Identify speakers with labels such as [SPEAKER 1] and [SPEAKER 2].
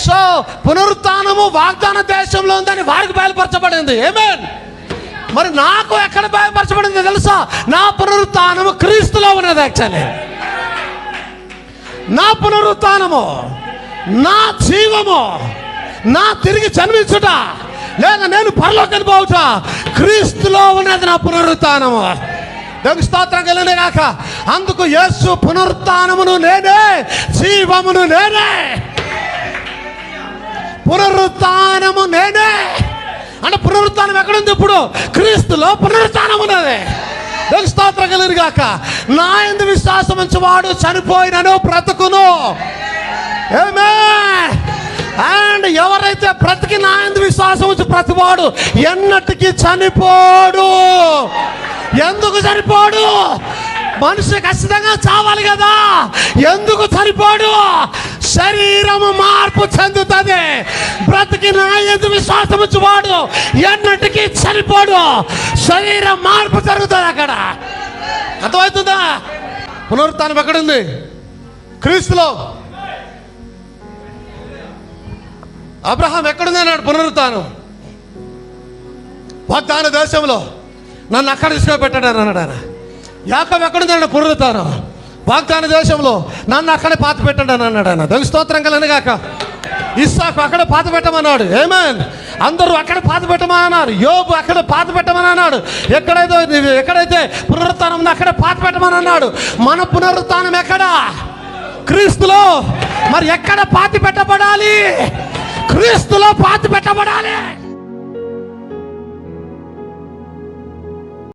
[SPEAKER 1] So పునరుత్థానము వాగ్దాన దేశంలో ఉందని వారికి బయలుపరచబడింది. ఆమేన్. మరి నాకు ఎక్కడ బయలుపరచబడింది తెలుసా? నా పునరుత్థానము క్రీస్తులో ఉన్నది. యాక్చువల్లీ నా పునరుత్థానము, నా జీవము, నా తిరిగి జన్మించుట, లేదా నేను పరలోకానికి పోవుట క్రీస్తులో ఉన్నది నా పునరుత్థానము. దేవుని స్తోత్రం కలుగును గాక. అందుకు యేసు పునరుత్థానమును నేనే, జీవమును నేనే. పునరుత్థానము నేనే అంటే పునరుత్థానం ఎక్కడుంది? ఇప్పుడు క్రీస్తులో పునరుత్థానం ఉన్నది. దేవుని స్తోత్రం కలుగును గాక. నా యందు విశ్వాసం ఉంచువాడు చనిపోయినను బ్రతుకును. ఆమేన్. అండ్ ఎవరైతే బ్రతికి నా యందు విశ్వాసం ఉంచి ప్రతివాడు ఎన్నటికీ చనిపోడు. ఎందుకు చనిపోడు? మనిషి ఖచ్చితంగా చావాలి కదా. ఎందుకు చనిపోడు? శరీరము మార్పు చెందుతుంది. బ్రతికి నా యందు విశ్వాసం ఉంచువాడు ఎన్నటికీ చనిపోడు. శరీరం మార్పు జరుగుతుంది. అక్కడ అర్థమవుతుందా? పునరుత్థానం ఎక్కడుంది? క్రీస్తులో. అబ్రహాం ఎక్కడుంది అన్నాడు పునరుత్థానం? వాగ్దాన దేశంలో నన్ను అక్కడ తీసుకుపెట్టాడు అన్నాడు ఆయన. యాకోబు ఎక్కడుంది అన్నాడు పునరుత్థానం? వాగ్దాన దేశంలో నన్ను అక్కడే పాత పెట్టాడు అని అన్నాడు ఆయన. దేవుని స్తోత్రం కలుగును గాక. ఇస్సాకు అక్కడ పాత పెట్టమన్నాడు. ఆమేన్. అందరూ అక్కడ పాత పెట్టమన్నారు. యోబు అక్కడ పాత పెట్టమని అన్నాడు. ఎక్కడైతే పునరుత్థానం ఉందో అక్కడ పాత పెట్టమని అన్నాడు. మన పునరుత్థానం ఎక్కడ? క్రీస్తులో. మరి ఎక్కడ పాతి పెట్టబడాలి? క్రీస్తులో పాతి పెట్టబడాలి.